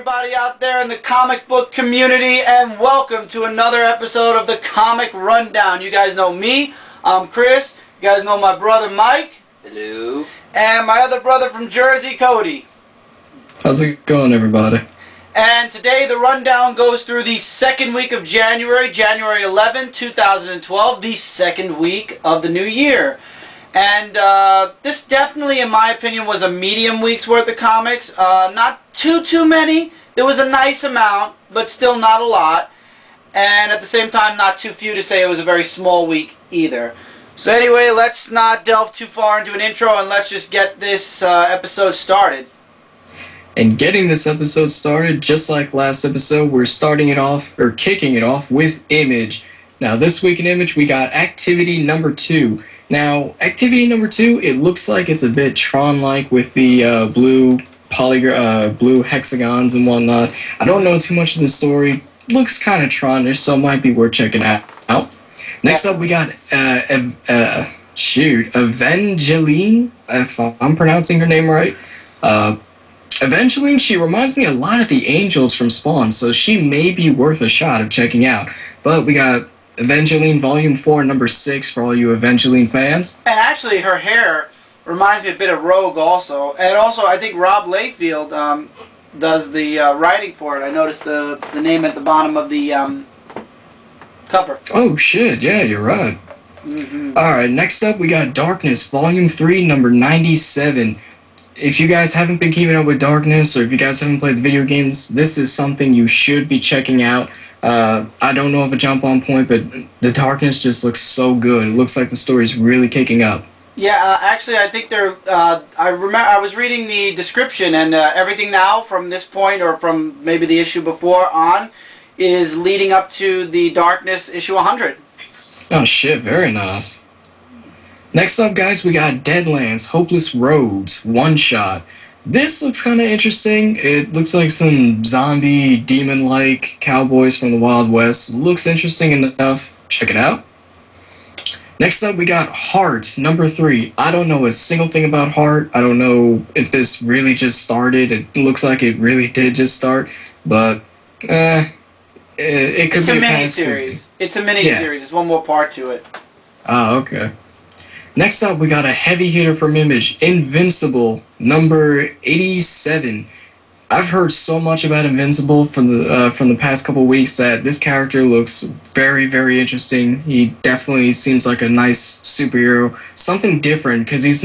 everybody out there in the comic book community, and welcome to another episode of the Comic Rundown. You guys know me, I'm Chris. You guys know my brother Mike. Hello. And my other brother from Jersey, Cody. How's it going, everybody? And today the rundown goes through the second week of January, January 11th, 2012, the second week of the new year. And this definitely, in my opinion, was a medium week's worth of comics. Not too many. There was a nice amount, but still not a lot. And at the same time, not too few to say it was a very small week either. So anyway, let's not delve too far into an intro, and let's just get this episode started. And getting this episode started, just like last episode, we're kicking it off with Image. Now, this week in Image, we got Activity number 2. Now, Activity number 2, it looks like it's a bit Tron-like with the blue hexagons and whatnot. I don't know too much of the story. Looks kind of Tron-ish, so it might be worth checking out. Next up, we got Evangeline, if I'm pronouncing her name right. Evangeline, she reminds me a lot of the Angels from Spawn, so she may be worth a shot of checking out. But we got Evangeline Volume 4, Number 6 for all you Evangeline fans. And actually, her hair reminds me a bit of Rogue also. And also, I think Rob Layfield does the writing for it. I noticed the name at the bottom of the cover. Oh, shit. Yeah, you're right. Alright, next up we got Darkness, Volume 3, Number 97. If you guys haven't been keeping up with Darkness, or if you guys haven't played the video games, this is something you should be checking out. I don't know if a jump on point, but the Darkness just looks so good. It looks like the story's really kicking up. Yeah, actually, I think they're. I was reading the description, and everything now from this point, or from maybe the issue before on, is leading up to the Darkness issue 100. Oh shit! Very nice. Next up, guys, we got Deadlands, Hopeless Rogues, one-shot. This looks kind of interesting. It looks like some zombie, demon-like cowboys from the Wild West. Looks interesting enough. Check it out. Next up, we got Heart, number 3. I don't know a single thing about Heart. I don't know if this really just started. It looks like it really did just start. But, it could be a mini-series. It's a mini-series. There's one more part to it. Oh, okay. Next up, we got a heavy hitter from Image, Invincible, number 87. I've heard so much about Invincible from the past couple weeks that this character looks very, very interesting. He definitely seems like a nice superhero, something different, because his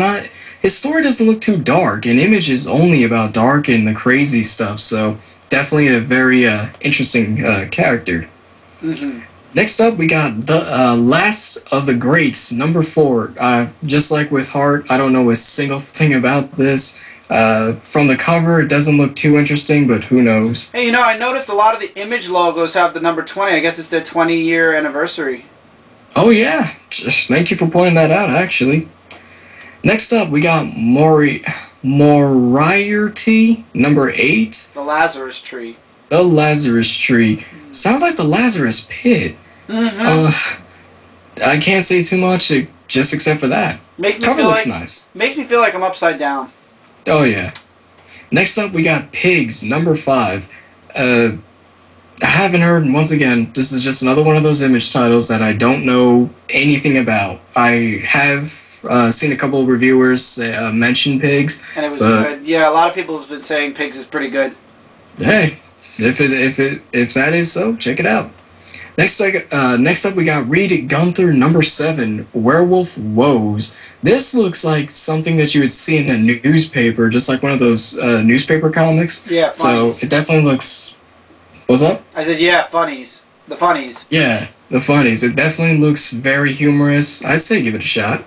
story doesn't look too dark, and Image is only about dark and the crazy stuff, so definitely a very interesting character. Next up, we got the Last of the Greats, number 4. Just like with Heart, I don't know a single thing about this. From the cover, it doesn't look too interesting, but who knows? Hey, you know, I noticed a lot of the Image logos have the number 20. I guess it's their 20-year anniversary. Oh, yeah. Just thank you for pointing that out, actually. Next up, we got Moriarty, number 8. The Lazarus Tree. The Lazarus Tree. Sounds like the Lazarus Pit. I can't say too much, just except for that. Cover looks nice. Makes me feel like I'm upside down. Oh yeah. Next up, we got Pigs, number 5. I haven't heard. Once again, this is just another one of those Image titles that I don't know anything about. I have seen a couple of reviewers mention Pigs, and it was good. Yeah, a lot of people have been saying Pigs is pretty good. Hey, if that is so, check it out. Next up, we got Reed Gunther, number 7, Werewolf Woes. This looks like something that you would see in a newspaper, just like one of those newspaper comics. Yeah, funnies. So it definitely looks... What's up? I said, yeah, funnies. The funnies. Yeah, the funnies. It definitely looks very humorous. I'd say give it a shot.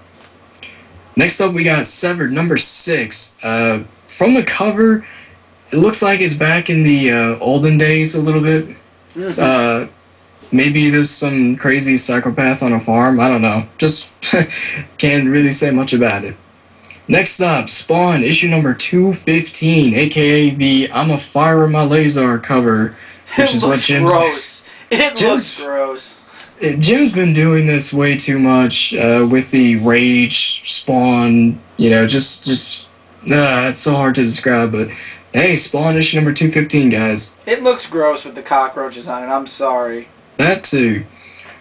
Next up, we got Severed, number 6. From the cover, it looks like it's back in the olden days a little bit. Maybe there's some crazy psychopath on a farm. I don't know. Just can't really say much about it. Next up, Spawn, issue number 215, a.k.a. the I'm a Fire in My Laser cover. Which is what Jim... Gross. It looks gross. Jim's been doing this way too much with the Rage, Spawn, you know, just It's so hard to describe, but hey, Spawn issue number 215, guys. It looks gross with the cockroaches on it. I'm sorry. That too.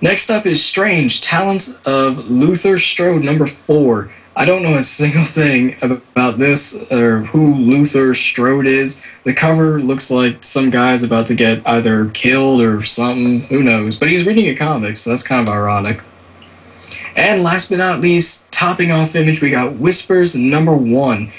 Next up is Strange, Talents of Luther Strode number 4. I don't know a single thing about this or who Luther Strode is. The cover looks like some guy's about to get either killed or something. Who knows? But he's reading a comic, so that's kind of ironic. And last but not least, topping off image, we got Whispers number 1.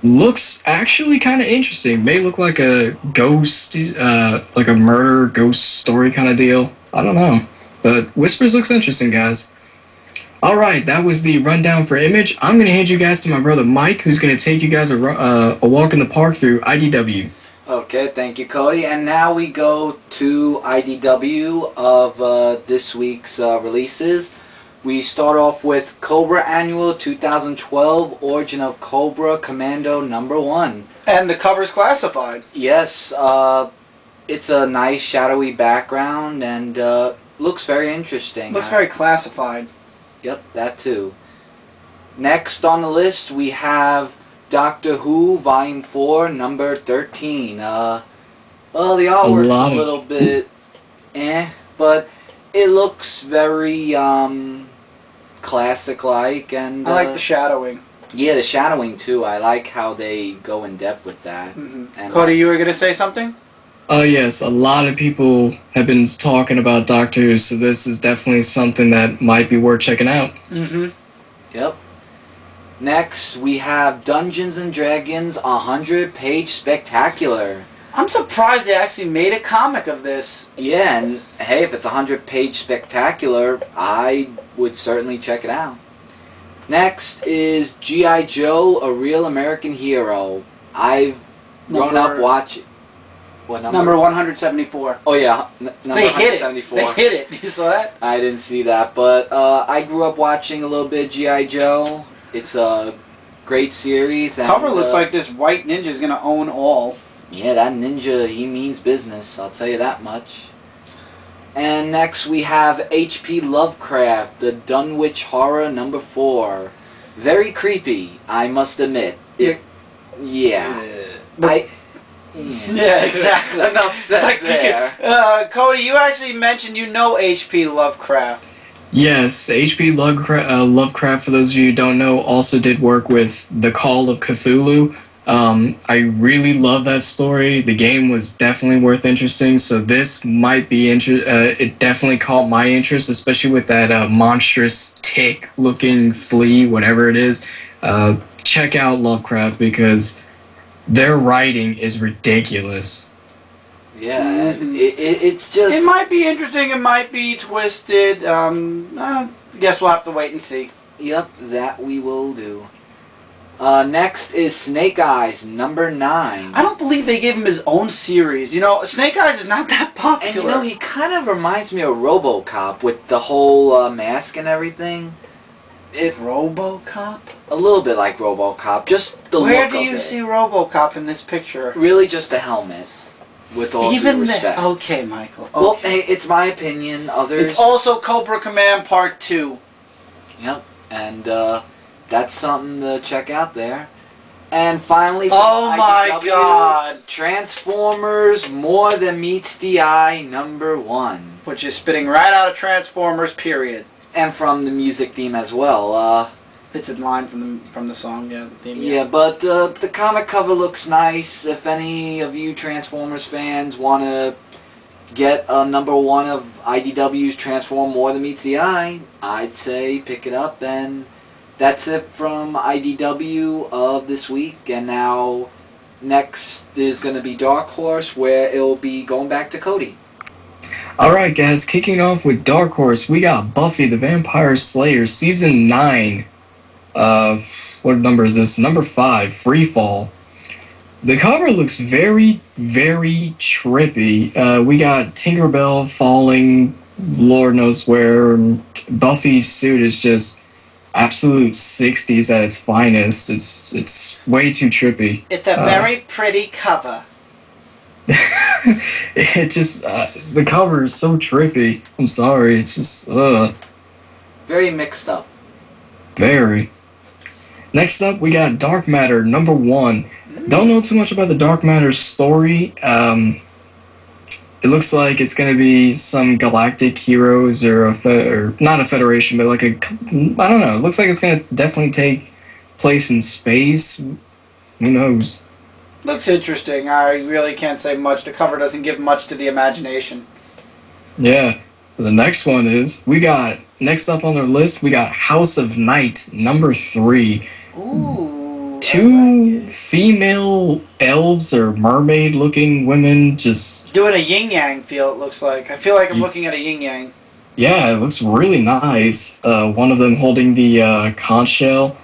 Looks actually kind of interesting. May look like a ghost, like a murder ghost story kind of deal. I don't know. But Whispers looks interesting, guys. Alright, that was the rundown for Image. I'm going to hand you guys to my brother Mike, who's going to take you guys a walk in the park through IDW. Okay, thank you, Cody. And now we go to IDW of this week's releases. We start off with Cobra Annual 2012, Origin of Cobra Commando number 1. And the cover's classified. Yes, it's a nice shadowy background and looks very interesting. Looks very classified. Yep, that too. Next on the list we have Doctor Who Volume 4, number 13. Well, the artwork's a little bit but it looks very classic-like, and I like the shadowing. Yeah, the shadowing too. I like how they go in depth with that. And Cody, you were going to say something? Oh yes, a lot of people have been talking about Doctor Who, so this is definitely something that might be worth checking out. Yep. Next, we have Dungeons & Dragons 100-page spectacular. I'm surprised they actually made a comic of this. Yeah, and hey, if it's a 100-page spectacular, I would certainly check it out. Next is G.I. Joe, A Real American Hero. I've grown up watching... What number? Number 174. Oh yeah, number 174. They hit it. You saw that? I didn't see that, but I grew up watching a little bit of G.I. Joe. It's a great series. And, cover looks like this white ninja is going to own all. Yeah, that ninja, he means business, I'll tell you that much. And next we have H.P. Lovecraft, The Dunwich Horror number 4. Very creepy, I must admit. Yeah, exactly. Enough said there. Cody, you actually mentioned you know H.P. Lovecraft. Yes, H.P. Lovecraft, for those of you who don't know, also did work with The Call of Cthulhu. I really love that story. The game was definitely worth interesting, so this might be it definitely caught my interest, especially with that monstrous tick-looking flea, whatever it is. Check out Lovecraft because their writing is ridiculous. Yeah, it's just... It might be interesting, it might be twisted. I guess we'll have to wait and see. Yep, that we will do. Next is Snake Eyes, number 9. I don't believe they gave him his own series. You know, Snake Eyes is not that popular. And you know, he kind of reminds me of RoboCop with the whole mask and everything. RoboCop? A little bit like RoboCop, just the look of it. Where do you see RoboCop in this picture? Really just a helmet, with all due respect. Okay, Michael. Okay. Well, hey, it's my opinion. Others... It's also Cobra Command Part 2. Yep, and that's something to check out there. And finally, oh my God, Transformers More Than Meets the Eye, number 1. Which is spitting right out of Transformers, period. And from the music theme as well. It's a line from the song, yeah, the theme. Yeah, but the comic cover looks nice. If any of you Transformers fans want to get a number 1 of IDW's Transform More Than Meets the Eye, I'd say pick it up. And that's it from IDW of this week. And now next is going to be Dark Horse, where it'll be going back to Cody. Alright guys, kicking off with Dark Horse, we got Buffy the Vampire Slayer Season 9. What number is this? Number 5, Freefall. The cover looks very, very trippy. We got Tinkerbell falling Lord knows where. Buffy's suit is just absolute 60s at its finest. It's way too trippy. It's a very pretty cover. It just, the cover is so trippy. I'm sorry, it's just, Very mixed up. Very. Next up, we got Dark Matter #1. Don't know too much about the Dark Matter story. It looks like it's going to be some galactic heroes or or not a federation, but like I don't know. It looks like it's going to definitely take place in space. Who knows? Looks interesting. I really can't say much. The cover doesn't give much to the imagination. Yeah. The next one is, next up on their list, we got House of Night #3. Ooh. Two female elves or mermaid-looking women just... Doing a yin-yang feel, it looks like. I feel like I'm looking at a yin-yang. Yeah, it looks really nice. One of them holding the conch shell.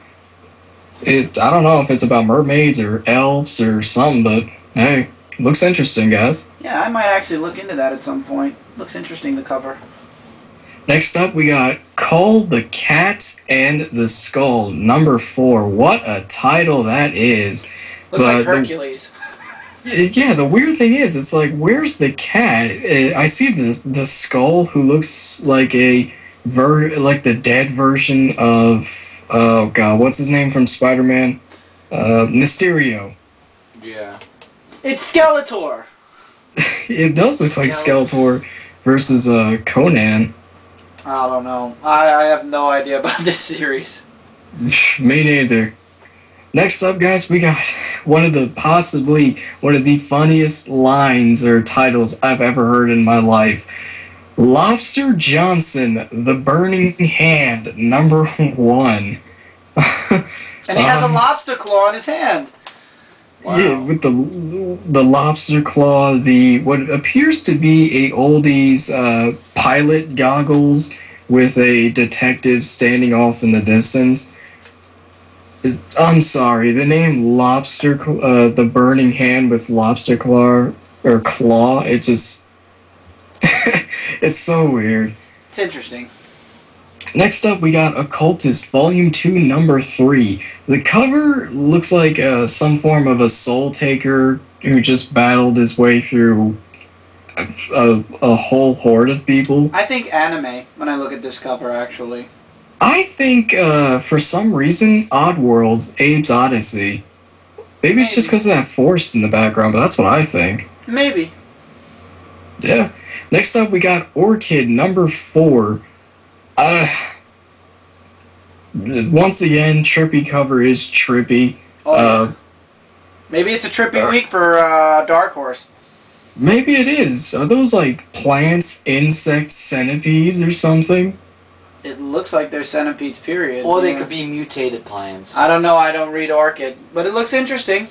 I don't know if it's about mermaids or elves or something, but hey, looks interesting, guys. Yeah, I might actually look into that at some point. Looks interesting, the cover. Next up, we got Call the Cat and the Skull #4. What a title that is. Looks like Hercules. Yeah, the weird thing is, it's like, where's the cat? I see the skull who looks like like the dead version of, oh god, what's his name from Spider-Man? Mysterio. Yeah. It's Skeletor. It does look like Skeletor versus Conan. I don't know. I have no idea about this series. Me neither. Next up, guys, we got possibly one of the funniest lines or titles I've ever heard in my life. Lobster Johnson, the Burning Hand, #1. And he has a lobster claw in his hand. Wow. Yeah, with the lobster claw, what appears to be a oldies pilot goggles with a detective standing off in the distance. I'm sorry, the name Lobster, the Burning Hand with lobster claw it just it's so weird. It's interesting. Next up, we got Occultist Volume 2, #3. The cover looks like some form of a soul taker who just battled his way through a whole horde of people. I think anime when I look at this cover, actually. I think, for some reason, Oddworld's Abe's Odyssey. Maybe it's just because of that force in the background, but that's what I think. Maybe. Yeah. Next up, we got Orchid #4. Once again, trippy cover is trippy. Oh, yeah. Maybe it's a trippy week for Dark Horse. Maybe it is. Are those like plants, insects, centipedes, or something? It looks like they're centipedes, period. Or they could be mutated plants. I don't know. I don't read Orchid, but it looks interesting.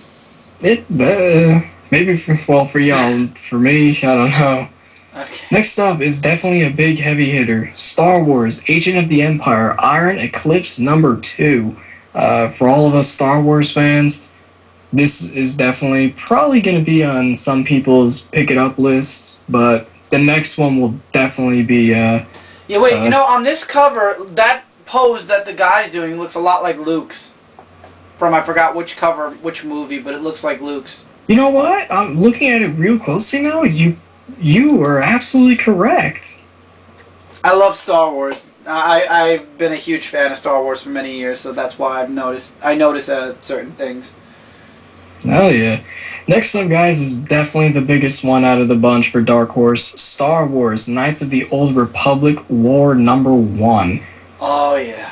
Maybe for y'all. For me, I don't know. Okay. Next up is definitely a big heavy hitter. Star Wars: Agent of the Empire, Iron Eclipse #2. For all of us Star Wars fans, this is definitely probably going to be on some people's pick it up lists, but the next one will definitely be. Yeah, wait. On this cover, that pose that the guy's doing looks a lot like Luke's. From I forgot which cover, which movie, but it looks like Luke's. You know what? I'm looking at it real closely now. You are absolutely correct. I love Star Wars. I've been a huge fan of Star Wars for many years, so that's why I notice certain things. Hell yeah. Next up, guys, is definitely the biggest one out of the bunch for Dark Horse. Star Wars: Knights of the Old Republic War #1. Oh, yeah.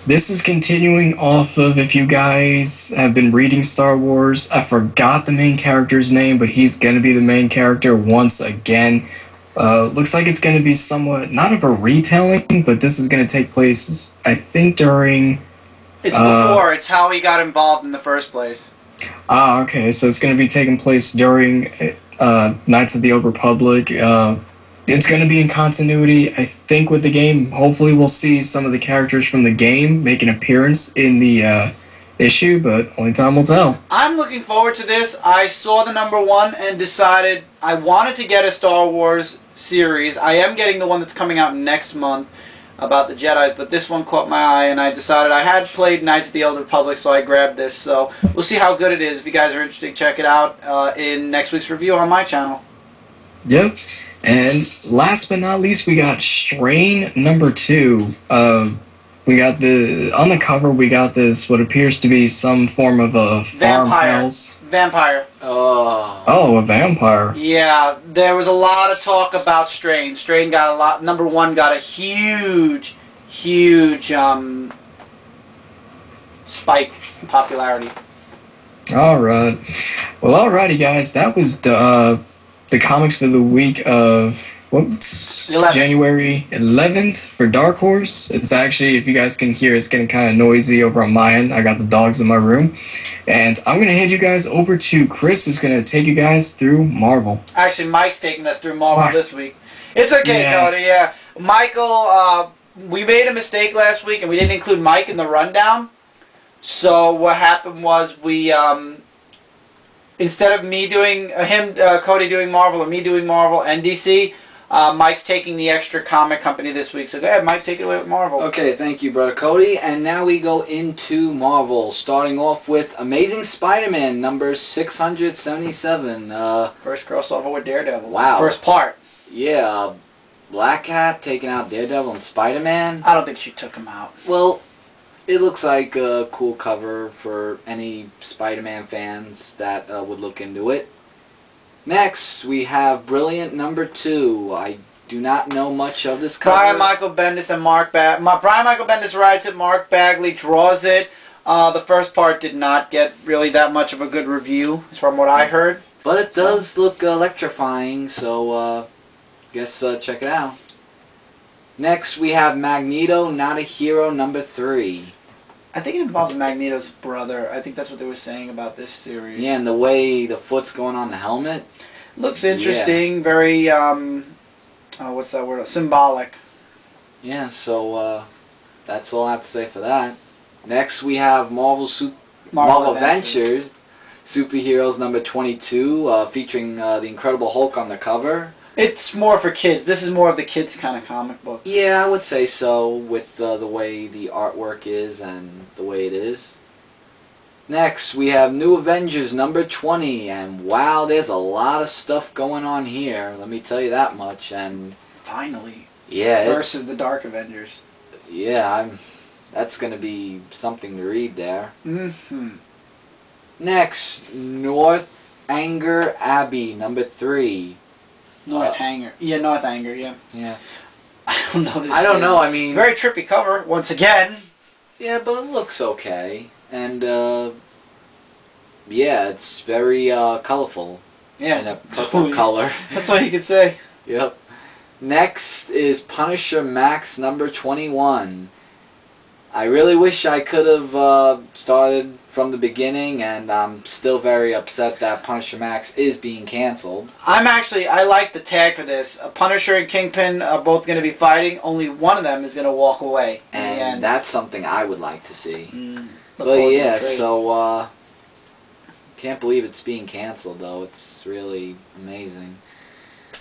This is continuing off of, if you guys have been reading Star Wars, I forgot the main character's name, but he's going to be the main character once again. Looks like it's going to be somewhat, not of a retelling, but this is going to take place, I think, during... It's before. It's how he got involved in the first place. Ah, okay, so it's going to be taking place during Knights of the Old Republic. It's going to be in continuity, I think, with the game. Hopefully we'll see some of the characters from the game make an appearance in the issue, but only time will tell. I'm looking forward to this. I saw the #1 and decided I wanted to get a Star Wars series. I am getting the one that's coming out next month about the Jedis, but this one caught my eye, and I decided I had played Knights of the Old Republic, so I grabbed this. So we'll see how good it is. If you guys are interested, check it out in next week's review on my channel. Yep. And last but not least, we got Strain #2. We got on the cover. We got this what appears to be some form of a farmhouse. Vampire. Oh, a vampire. Yeah, there was a lot of talk about Strain. Strain got a lot. Number 1 got a huge spike in popularity. All right. Well, alrighty, guys. That was the comics for the week of January 11th for Dark Horse. It's actually, if you guys can hear, it's getting kind of noisy over on my end. I got the dogs in my room. And I'm going to hand you guys over to Chris, who's going to take you guys through Marvel. Actually, Mike's taking us through Marvel this week. It's okay, Yeah. Cody, yeah. Michael, we made a mistake last week, and we didn't include Mike in the rundown. So what happened was we, instead of me doing, Cody doing Marvel, or me doing Marvel and DC, Mike's taking the extra comic company this week. So go ahead, Mike, take it away with Marvel. Okay, thank you, Brother Cody. And now we go into Marvel, starting off with Amazing Spider-Man, number 677. First crossover with Daredevil. Wow. First part. Yeah, Black Cat taking out Daredevil and Spider-Man. I don't think she took him out. Well, it looks like a cool cover for any Spider-Man fans that would look into it. Next, we have Brilliant number 2. I do not know much of this cover. Brian Michael Bendis and Brian Michael Bendis writes it, Mark Bagley draws it. The first part did not get really that much of a good review, from what I heard. But it does look electrifying, so guess check it out. Next, we have Magneto, Not a Hero, number 3. I think it involves Magneto's brother. I think that's what they were saying about this series. Yeah, and the way the foot's going on the helmet. Looks interesting, very, what's that word? Symbolic. Yeah, so that's all I have to say for that. Next, we have Marvel Adventures, Superheroes number 22, featuring the Incredible Hulk on the cover. It's more for kids. This is more of the kids' kind of comic book. Yeah, I would say so, with the way the artwork is and the way it is. Next, we have New Avengers number 20, and wow, there's a lot of stuff going on here. Let me tell you that much. And finally, yeah, versus the Dark Avengers. Yeah, that's going to be something to read there. Mm-hmm. Next, Northanger Abbey number 3. Northanger. Yeah, Northanger, yeah. Yeah. I don't know this. I don't know, I mean... It's a very trippy cover, once again. Yeah, but it looks okay. And, yeah, it's very colorful. Yeah. In a purple color. That's all you could say. Yep. Next is Punisher Max number 21. I really wish I could have started from the beginning, and I'm still very upset that Punisher Max is being canceled. I like the tag for this. Punisher and Kingpin are both going to be fighting. Only one of them is going to walk away. And that's something I would like to see. But forward to yeah, the trade. so can't believe it's being canceled though. It's really amazing.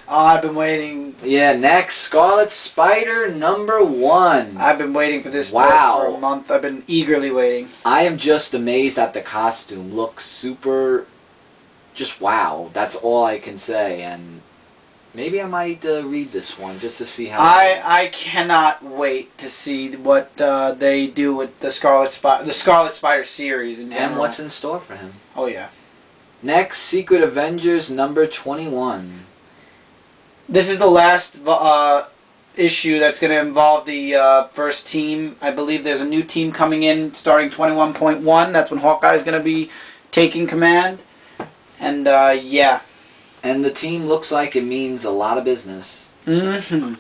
Oh, I've been waiting. Yeah, next, Scarlet Spider number 1. I've been waiting for this book for a month. I've been eagerly waiting. I am just amazed at the costume. Looks super, just wow. That's all I can say. And maybe I might read this one just to see how I cannot wait to see what they do with the Scarlet Spider series in general. And what's in store for him. Oh, yeah. Next, Secret Avengers number 21. This is the last issue that's going to involve the first team. I believe there's a new team coming in starting 21.1. That's when Hawkeye is going to be taking command. And, yeah. And the team looks like it means a lot of business. Mm-hmm.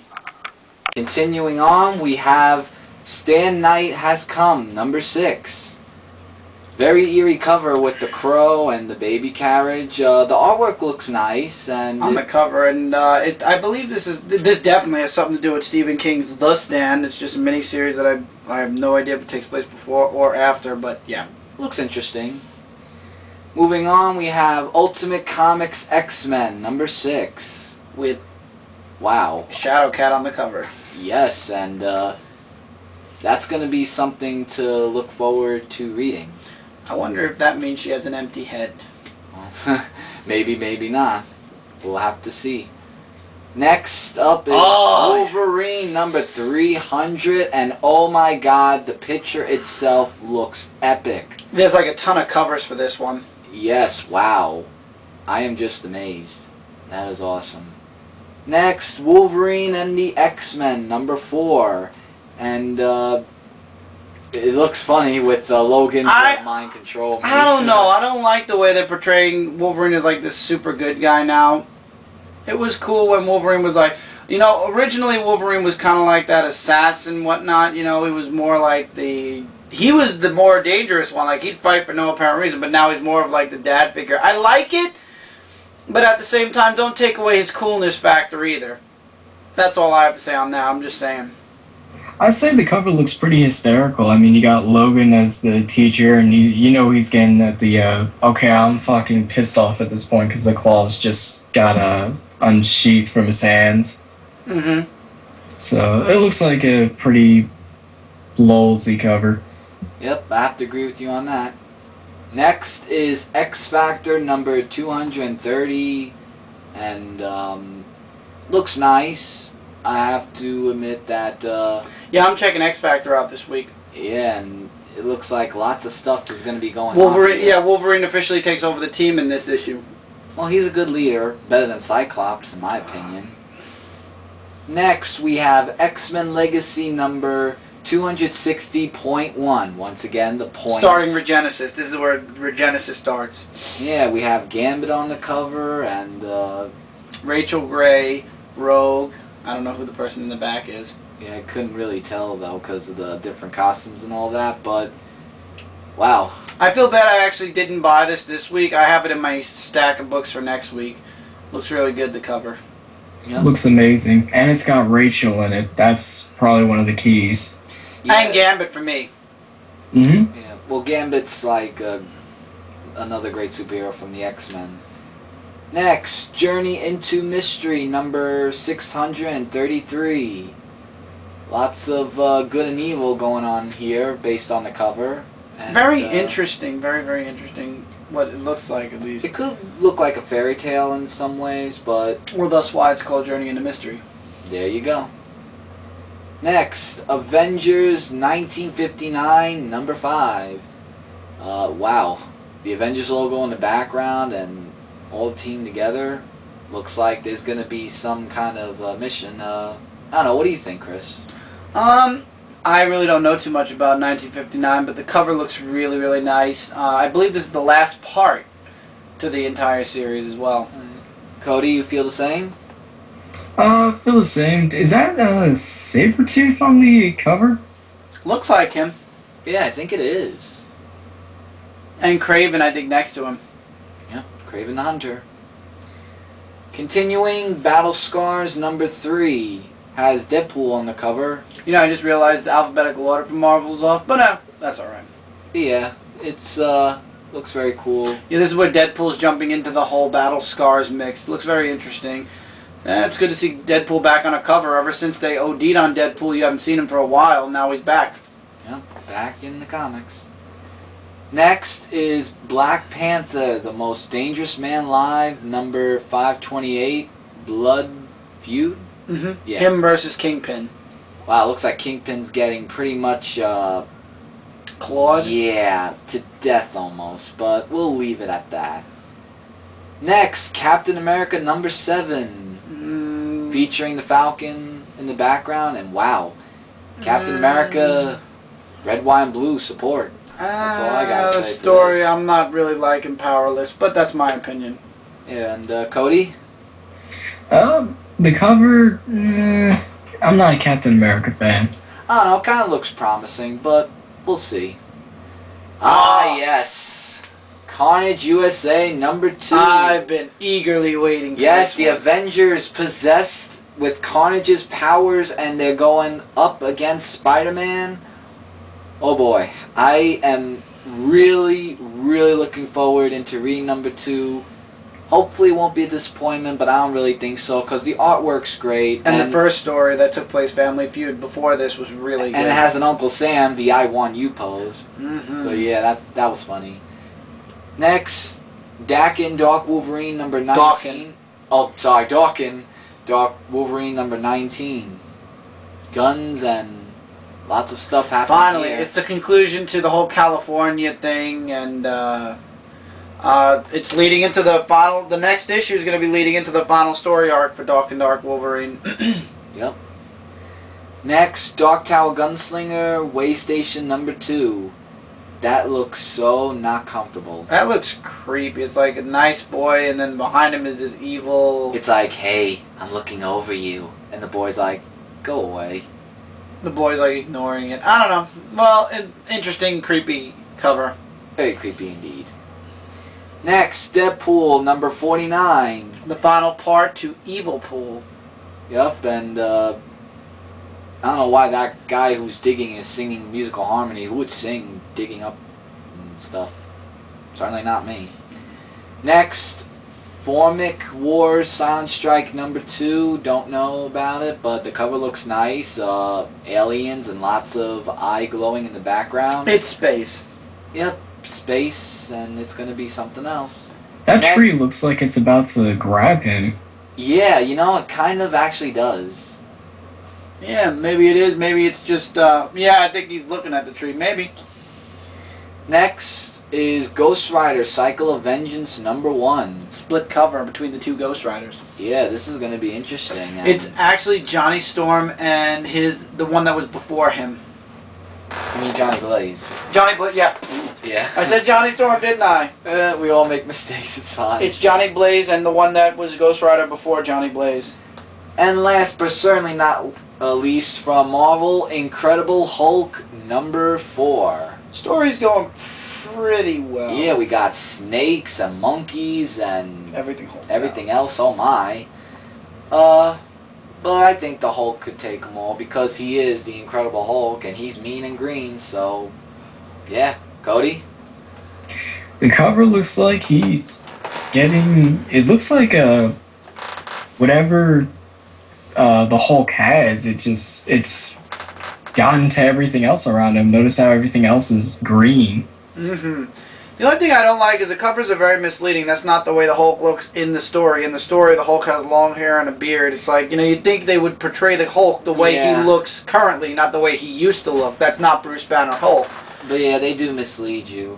Continuing on, we have Stan Knight Has Come, number 6. Very eerie cover with the crow and the baby carriage. The artwork looks nice, and on the cover, and I believe this definitely has something to do with Stephen King's The Stand. It's just a miniseries that I have no idea if it takes place before or after, but yeah, looks interesting. Moving on, we have Ultimate Comics X-Men number 6 with Shadowcat on the cover. Yes, and that's going to be something to look forward to reading. I wonder if that means she has an empty head. Maybe, maybe not. We'll have to see. Next up is Wolverine number 300, and oh my god, the picture itself looks epic. There's like a ton of covers for this one. Yes, wow. I am just amazed. That is awesome. Next, Wolverine and the X-Men number 4, and it looks funny with Logan's mind control. I don't know. I don't like the way they're portraying Wolverine as like this super good guy now. It was cool when Wolverine was like, you know, originally Wolverine was kind of like that assassin and whatnot. You know, he was more like he was the more dangerous one. Like, he'd fight for no apparent reason, but now he's more of like the dad figure. I like it, but at the same time, don't take away his coolness factor either. That's all I have to say on that. I'm just saying. I'd say the cover looks pretty hysterical. I mean, you got Logan as the teacher, and you know he's getting at the, okay, I'm fucking pissed off at this point because the claws just got unsheathed from his hands. Mm-hmm. So it looks like a pretty lolsy cover. Yep, I have to agree with you on that. Next is X Factor number 230, and looks nice. I have to admit that... yeah, I'm checking X Factor out this week. Yeah, and it looks like lots of stuff is going to be going Wolverine, on. yeah, Wolverine officially takes over the team in this issue. Well, he's a good leader. Better than Cyclops, in my opinion. Next, we have X-Men Legacy number 260.1. Once again, the point. Starting Regenesis. This is where Regenesis starts. Yeah, we have Gambit on the cover, and... Rachel Gray, Rogue. I don't know who the person in the back is. Yeah, I couldn't really tell, though, because of the different costumes and all that, but... Wow. I feel bad I actually didn't buy this week. I have it in my stack of books for next week. Looks really good, the cover. Yep. Looks amazing. And it's got Rachel in it. That's probably one of the keys. Yeah. And Gambit for me. Mm-hmm. Yeah, well, Gambit's like another great superhero from the X-Men. Next, Journey into Mystery, number 633. Lots of good and evil going on here, based on the cover. And, Very interesting. Very, very interesting. What it looks like, at least. It could look like a fairy tale in some ways, but... Well, that's why it's called Journey into Mystery. There you go. Next, Avengers 1959, number 5. Wow. The Avengers logo in the background and all the team together. Looks like there's going to be some kind of mission. I don't know. What do you think, Chris? I really don't know too much about 1959, but the cover looks really, really nice. I believe this is the last part to the entire series as well. Cody, you feel the same? I feel the same. Is that Sabretooth on the cover? Looks like him. Yeah, I think it is. And Kraven, I think, next to him. Yep, Kraven the Hunter. Continuing, Battle Scars number 3 has Deadpool on the cover. You know, I just realized the alphabetical order for Marvel's off, but no, that's alright. Yeah, it's looks very cool. Yeah, this is where Deadpool's jumping into the whole Battle Scars mix. It looks very interesting. It's good to see Deadpool back on a cover. Ever since they OD'd on Deadpool, you haven't seen him for a while. Now he's back. Yep, back in the comics. Next is Black Panther, the Most Dangerous Man Alive, number 528, Blood Feud. Mm-hmm. Yeah. Him versus Kingpin. Wow, looks like Kingpin's getting pretty much Clawed? Yeah, to death almost, but we'll leave it at that. Next, Captain America number 7, featuring the Falcon in the background, and wow, Captain America, red, white, and blue support. That's all I gotta say. The story, I'm not really liking Powerless, but that's my opinion. Yeah, and Cody? The cover, I'm not a Captain America fan. I don't know, it kind of looks promising, but we'll see. Ah, yes. Carnage USA number 2. I've been eagerly waiting for Yes, this the one. Avengers possessed with Carnage's powers, and they're going up against Spider-Man. Oh boy, I am really, really looking forward into reading number 2. Hopefully it won't be a disappointment, but I don't really think so, because the artwork's great. And the first story that took place, Family Feud, before this was really good. And it has an Uncle Sam, the I Want You pose. Mm-hmm. But yeah, that was funny. Next, Dakin Dark Wolverine number 19. Dawkin. Oh, sorry, Dawkin. Dark Wolverine number 19. Guns and lots of stuff happening. Finally, here. it's the conclusion to the whole California thing, and it's leading into the final. The next issue is going to be leading into the final story arc for Dark and Dark Wolverine. Yep. Next, Dark Tower Gunslinger, Way Station number 2. That looks so not comfortable. That looks creepy. It's like a nice boy, and then behind him is this evil. It's like, hey, I'm looking over you. And the boy's like, go away. The boy's like ignoring it. I don't know. Well, interesting, creepy cover. Very creepy indeed. Next, Deadpool number 49. The final part to Evil Pool. Yep, and I don't know why that guy who's digging is singing musical harmony. Who would sing digging up and stuff? Certainly not me. Next, Formic Wars Silent Strike number 2. Don't know about it, but the cover looks nice. Aliens and lots of eye glowing in the background. It's space. Yep, space, and it's going to be something else. That tree looks like it's about to grab him. Yeah, you know, it kind of actually does. Yeah, maybe it is. Maybe it's just, yeah, I think he's looking at the tree. Maybe. Next is Ghost Rider Cycle of Vengeance number 1. Split cover between the two Ghost Riders. Yeah, this is going to be interesting. And It's actually Johnny Storm and the one that was before him. you mean Johnny Blaze? Johnny Blaze, yeah. Yeah. I said Johnny Storm, didn't I? We all make mistakes, it's fine. It's Johnny Blaze and the one that was Ghost Rider before Johnny Blaze. And last but certainly not least from Marvel, Incredible Hulk number 4. Story's going pretty well. Yeah, we got snakes and monkeys and everything else, oh my. But I think the Hulk could take them all because he is the Incredible Hulk and he's mean and green, so yeah. Cody? The cover looks like he's getting... It looks like whatever the Hulk has, it's gotten to everything else around him. Notice how everything else is green. Mm-hmm. The only thing I don't like is the covers are very misleading. That's not the way the Hulk looks in the story. In the story, the Hulk has long hair and a beard. It's like, you know, you'd think they would portray the Hulk the way he looks currently, not the way he used to look. That's not Bruce Banner Hulk. But yeah, they do mislead you.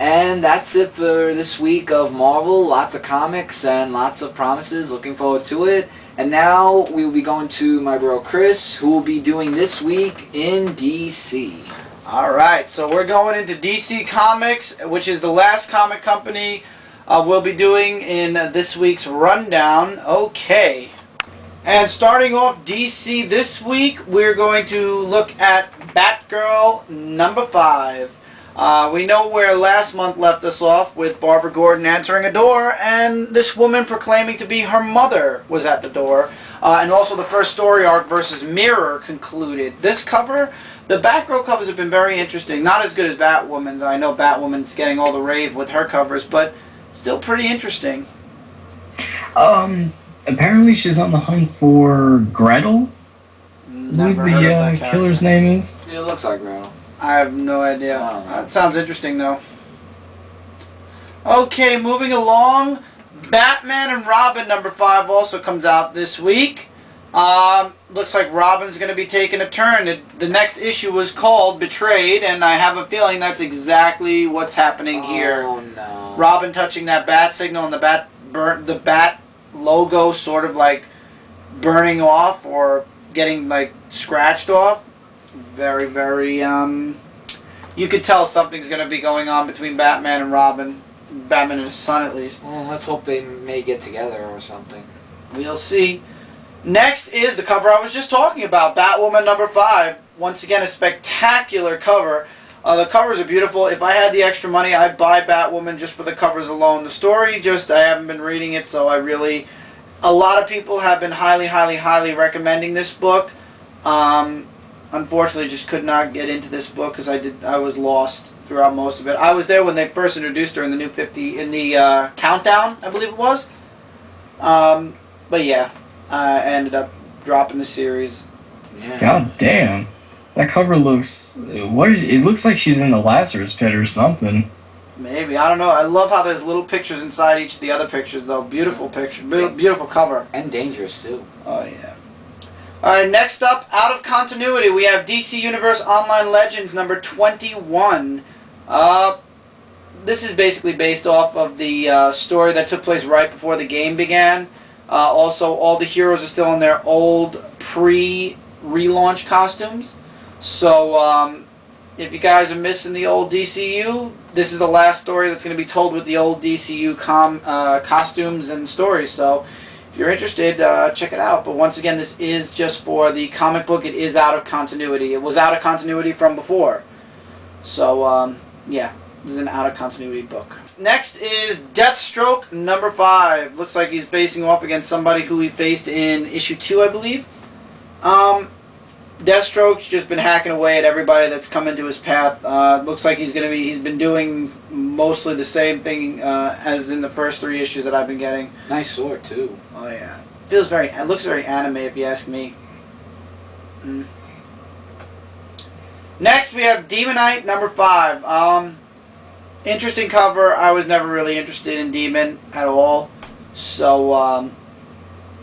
And that's it for this week of Marvel. Lots of comics and lots of promises. Looking forward to it. And now we will be going to my bro Chris, who will be doing This Week in DC. Alright, so we're going into DC Comics, which is the last comic company we'll be doing in this week's rundown. Okay. And starting off DC this week, we're going to look at Batgirl number 5. We know where last month left us off with Barbara Gordon answering a door and this woman proclaiming to be her mother was at the door. And also the first story arc versus Mirror concluded. This cover, the Batgirl covers have been very interesting. Not as good as Batwoman's. I know Batwoman's getting all the rave with her covers, but still pretty interesting. Apparently she's on the hunt for Gretel. Never Who heard of the that character. killer's name is? It looks like Gretel. I have no idea. That sounds interesting, though. Okay, moving along. Batman and Robin number 5 also comes out this week. Looks like Robin's going to be taking a turn. The next issue was called Betrayed, and I have a feeling that's exactly what's happening here. Oh no. Robin touching that bat signal and the bat logo sort of like burning off or getting like scratched off. Very, very, you could tell something's going to be going on between Batman and Robin. Batman and his son, at least. Well, let's hope they may get together or something. We'll see. Next is the cover I was just talking about, Batwoman number 5. Once again, a spectacular cover. The covers are beautiful. If I had the extra money, I'd buy Batwoman just for the covers alone. The story, just, I haven't been reading it, so I really... A lot of people have been highly, highly, highly recommending this book. Unfortunately, just could not get into this book because I was lost throughout most of it. I was there when they first introduced her in the New 50, in the Countdown, I believe it was. But yeah, I ended up dropping the series. Yeah. God damn. That cover looks... it looks like she's in the Lazarus Pit or something. Maybe. I don't know. I love how there's little pictures inside each of the other pictures, though. Beautiful picture. Beautiful cover. And dangerous, too. Oh, yeah. Alright, next up, out of continuity, we have DC Universe Online Legends number 21. This is basically based off of the story that took place right before the game began. Also, all the heroes are still in their old pre-relaunch costumes. So, if you guys are missing the old DCU, this is the last story that's going to be told with the old DCU costumes and stories. So, if you're interested, check it out. But once again, this is just for the comic book. It is out of continuity. It was out of continuity from before. So, yeah, this is an out of continuity book. Next is Deathstroke number 5. Looks like he's facing off against somebody who he faced in issue 2, I believe. Deathstroke's just been hacking away at everybody that's come into his path. Looks like he's been doing mostly the same thing as in the first 3 issues that I've been getting. Nice sword too. Oh yeah, it looks very anime if you ask me. Next we have Demonite number 5. Interesting cover. I was never really interested in Demon at all, so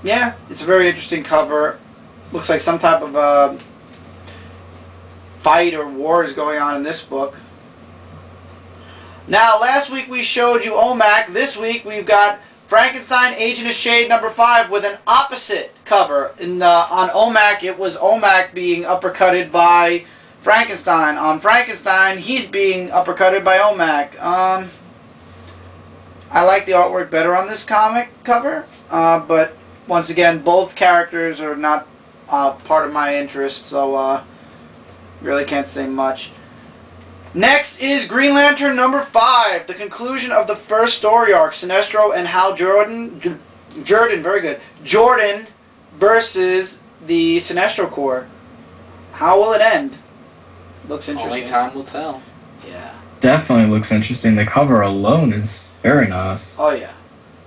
yeah, it's a very interesting cover. Looks like some type of fight or war is going on in this book. Now, last week we showed you OMAC. This week we've got Frankenstein Agent of Shade number 5 with an opposite cover. On OMAC, it was OMAC being uppercutted by Frankenstein. On Frankenstein, he's being uppercutted by OMAC. I like the artwork better on this comic cover, but once again, both characters are not part of my interest, so really can't say much. Next is Green Lantern number 5, the conclusion of the first story arc, Sinestro and Hal Jordan, very good, Jordan versus the Sinestro Corps. How will it end? Looks interesting. Only time will tell. Yeah. Definitely looks interesting. The cover alone is very nice. Oh yeah,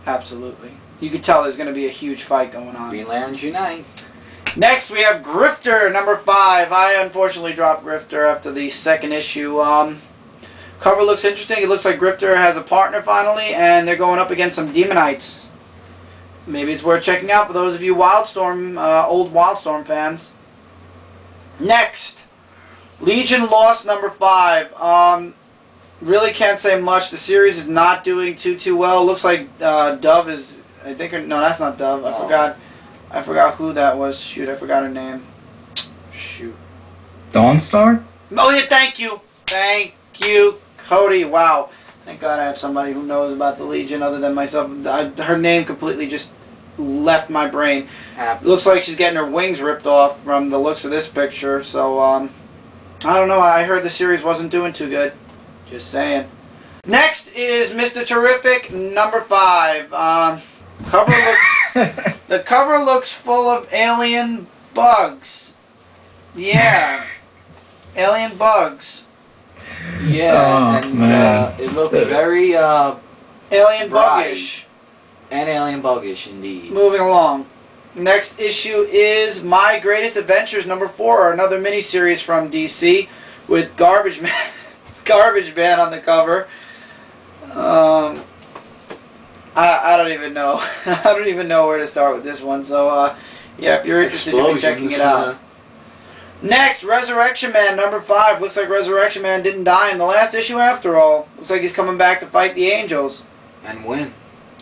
absolutely. You could tell there's going to be a huge fight going on. Green Lanterns unite. Next, we have Grifter, number 5. I unfortunately dropped Grifter after the 2nd issue. Cover looks interesting. It looks like Grifter has a partner finally, and they're going up against some Demonites. Maybe it's worth checking out for those of you Wildstorm, old Wildstorm fans. Next, Legion Lost, number 5. Really can't say much. The series is not doing too well. Looks like Dove is, I think, no, that's not Dove. I forgot who that was. Shoot, I forgot her name. Shoot. Dawnstar? Oh yeah, thank you. Thank you, Cody. Wow. Thank God I have somebody who knows about the Legion other than myself. Her name completely just left my brain. Looks like she's getting her wings ripped off from the looks of this picture. So, I don't know. I heard the series wasn't doing too good. Just saying. Next is Mr. Terrific, number 5. Cover looks... The cover looks full of alien bugs. Yeah. Alien bugs. Yeah, oh, man. It looks very alien buggish. And alien buggish, indeed. Moving along. Next issue is My Greatest Adventures number 4, another miniseries from DC with Garbage Man, Garbage Man on the cover. I don't even know. I don't even know where to start with this one. So, yeah, if you're interested, you'll be checking it out. Next, Resurrection Man, number 5. Looks like Resurrection Man didn't die in the last issue after all. Looks like he's coming back to fight the Angels. And win.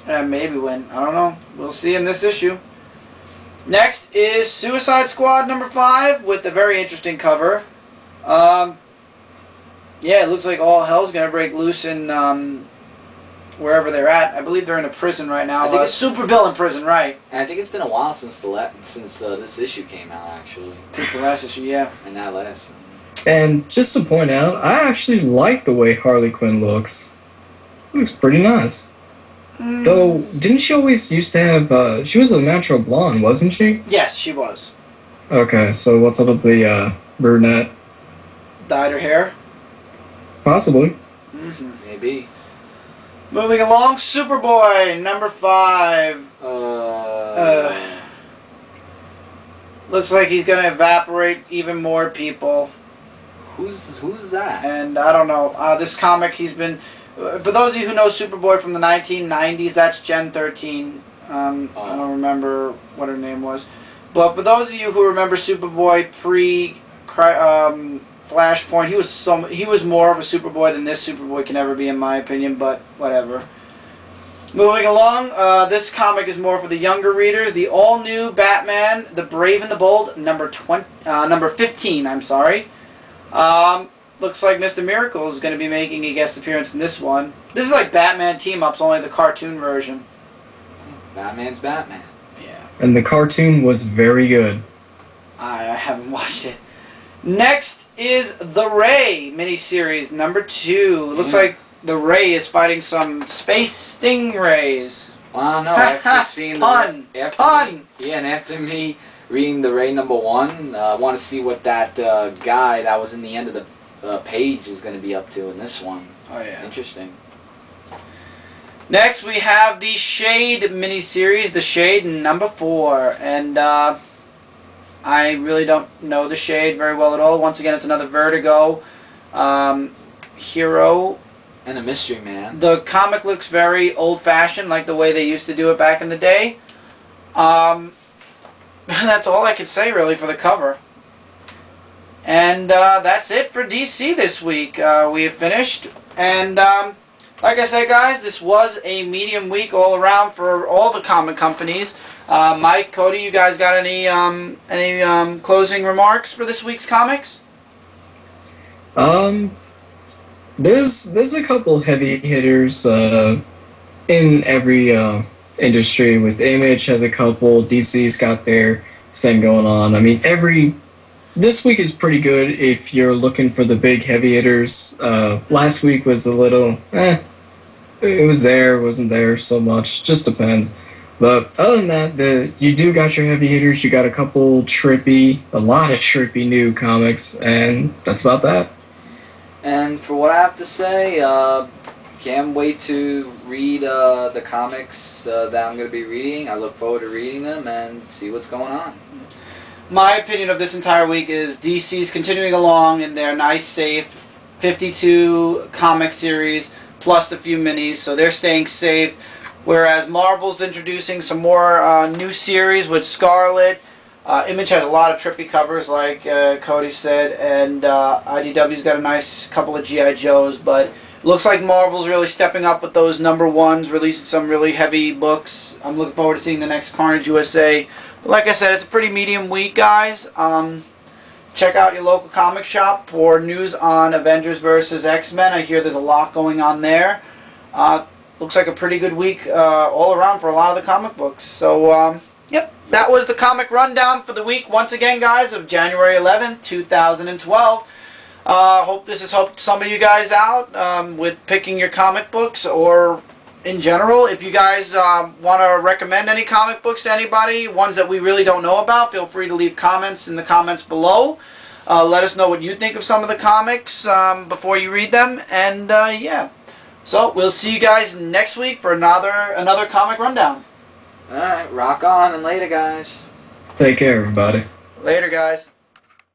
And maybe win. I don't know. We'll see in this issue. Next is Suicide Squad, number 5, with a very interesting cover. Yeah, it looks like all hell's going to break loose in... wherever they're at. I believe they're in a prison right now. I think it's supervillain prison, right? And I think it's been a while since this issue came out, actually. Since the last issue, yeah. And that last one. And just to point out, I actually like the way Harley Quinn looks. Looks pretty nice. Though, didn't she always used to have, she was a natural blonde, wasn't she? Yes, she was. Okay, so what's up with the, brunette? Dyed her hair? Possibly. Maybe. Moving along, Superboy, number 5. Looks like he's going to evaporate even more people. Who's that? And I don't know. This comic, he's been For those of you who know Superboy from the 1990s, that's Gen 13. I don't remember what her name was. But for those of you who remember Superboy Flashpoint, he was more of a Superboy than this Superboy can ever be, in my opinion, but whatever. Moving along, this comic is more for the younger readers. The all-new Batman, The Brave and the Bold, number 15, I'm sorry. Looks like Mr. Miracle is going to be making a guest appearance in this one. This is like Batman team-ups, only the cartoon version. Batman's Batman. Yeah. And the cartoon was very good. I haven't watched it. Next is The Ray miniseries, number 2. Looks like the Ray is fighting some space stingrays. Well, no, after seeing Pun! after me reading the Ray number 1, I want to see what that guy that was in the end of the page is going to be up to in this one. Oh yeah. Interesting. Next we have the Shade miniseries, The Shade number 4, and I really don't know The Shade very well at all. Once again, it's another Vertigo hero. And a Mystery Man. The comic looks very old-fashioned, like the way they used to do it back in the day. That's all I can say, really, for the cover. And that's it for DC this week. We have finished. And like I said, guys, this was a medium week all around for all the comic companies. Mike, Cody, you guys got any closing remarks for this week's comics? There's a couple heavy hitters in every industry. With Image has a couple, DC's got their thing going on. I mean, this week is pretty good if you're looking for the big heavy hitters. Last week was a little, it was there, wasn't there so much, just depends. But other than that, you do got your heavy hitters. You got a lot of trippy new comics, and that's about that. And for what I have to say, can't wait to read the comics that I'm going to be reading. I look forward to reading them and see what's going on. My opinion of this entire week is DC's continuing along in their nice, safe 52 comic series plus the few minis, so they're staying safe. Whereas Marvel's introducing some more new series with Scarlet. Image has a lot of trippy covers, like Cody said, and IDW's got a nice couple of G.I. Joes, but it looks like Marvel's really stepping up with those number 1s, releasing some really heavy books. I'm looking forward to seeing the next Carnage USA. But like I said, it's a pretty medium week, guys. Check out your local comic shop for news on Avengers vs. X-Men. I hear there's a lot going on there. Looks like a pretty good week all around for a lot of the comic books. So, yep, that was the comic rundown for the week, once again, guys, of January 11th, 2012. Hope this has helped some of you guys out with picking your comic books, or in general. If you guys want to recommend any comic books to anybody, ones that we really don't know about, feel free to leave comments in the comments below. Let us know what you think of some of the comics before you read them, and yeah. So, we'll see you guys next week for another comic rundown. Alright, rock on, and later, guys. Take care, everybody. Later, guys.